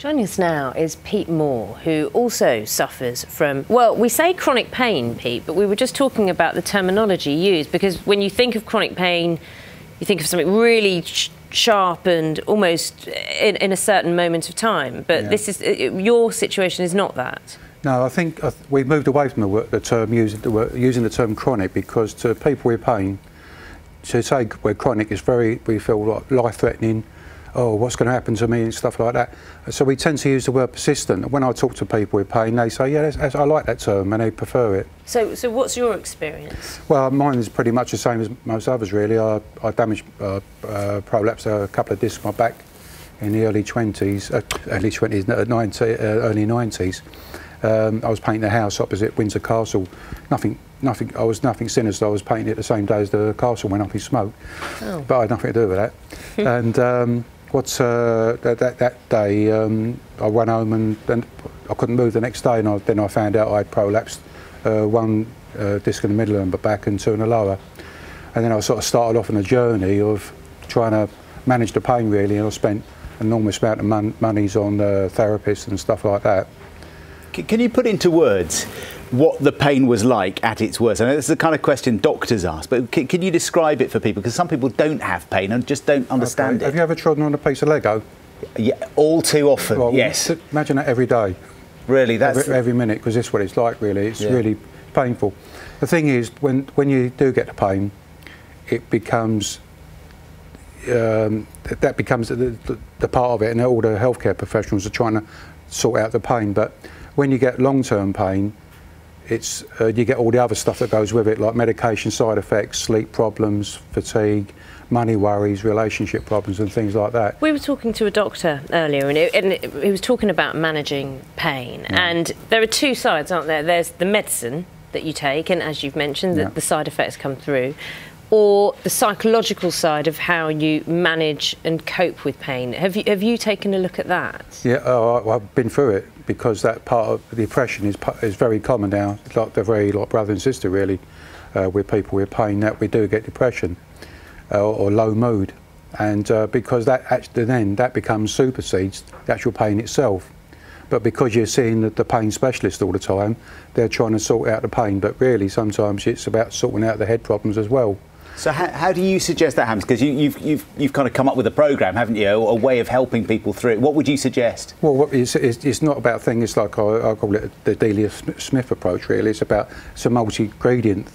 Joining us now is Pete Moore, who also suffers from, well, we say chronic pain, Pete, but we were just talking about the terminology used, because when you think of chronic pain, you think of something really sharp and almost in a certain moment of time. But this is, your situation is not that. No, I think we've moved away from the term using the term chronic, because to people with pain, to say we're chronic is we feel like life-threatening. Oh, what's going to happen to me and stuff like that. So we tend to use the word persistent. When I talk to people with pain, they say, yeah, I like that term, and they prefer it. So what's your experience? Well, mine is pretty much the same as most others, really. I damaged, prolapsed a couple of discs in my back in the early 90s, early 90s. I was painting a house opposite Windsor Castle. I was nothing sinister. I was painting it the same day as the castle went up in smoke. Oh. But I had nothing to do with that. And that day, I went home and then I couldn't move the next day, and then I found out I'd prolapsed one disc in the middle of my back and two in the lower. And then I sort of started off on a journey of trying to manage the pain, really, and I spent an enormous amount of monies on therapists and stuff like that. Can you put into words what the pain was like at its worst? I know this is the kind of question doctors ask, but can you describe it for people? Because some people don't have pain and just don't understand it. Have you ever trodden on a piece of Lego? Yeah, all too often, well, yes. Imagine that every day. Really? That's every minute, because this is what it's like, really. It's really painful. The thing is, when you do get the pain, it becomes that becomes the part of it, and all the healthcare professionals are trying to sort out the pain. But when you get long-term pain, it's you get all the other stuff that goes with it, like medication side effects, sleep problems, fatigue, money worries, relationship problems and things like that. We were talking to a doctor earlier, and he was talking about managing pain. And there are two sides, aren't there? There's the medicine that you take, and as you've mentioned, the side effects come through, or the psychological side of how you manage and cope with pain. Have you taken a look at that? Yeah, I've been through it, because that part of the depression is very common now. It's like they're very like brother and sister, really, with people with pain, that we do get depression or low mood, and because that actually then that supersedes the actual pain itself. But because you're seeing the pain specialist all the time, they're trying to sort out the pain, but really sometimes it's about sorting out the head problems as well. So how do you suggest that happens? Because you've kind of come up with a programme, haven't you? A way of helping people through it. What would you suggest? Well, it's not about things. It's like I call it the Delia Smith approach. Really, it's a multi-gradient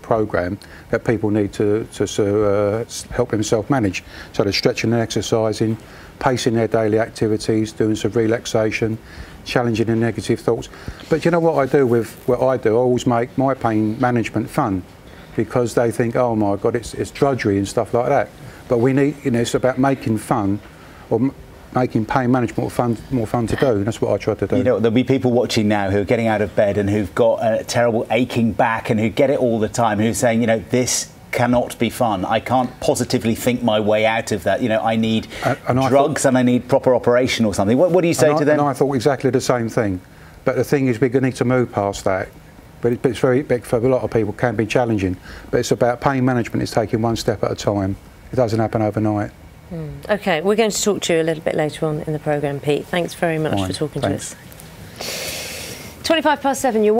programme that people need to help themselves manage. So they're stretching and exercising, pacing their daily activities, doing some relaxation, challenging the negative thoughts. But you know what I do with what I do? I always make my pain management fun, because they think, oh my God, it's drudgery and stuff like that. But we need, it's about making fun, or making pain management more fun to do. And that's what I try to do. You know, there'll be people watching now who are getting out of bed and who've got a terrible aching back and who get it all the time, who's saying, you know, this cannot be fun. I can't positively think my way out of that. You know, I need drugs and I need proper operation or something. What do you say to them? And I thought exactly the same thing. But the thing is, we're going to need to move past that. But it's very big for a lot of people, can be challenging. But it's about pain management. It's taking one step at a time. It doesn't happen overnight. OK, we're going to talk to you a little bit later on in the programme, Pete. Thanks very much for talking to us. 7:25, you're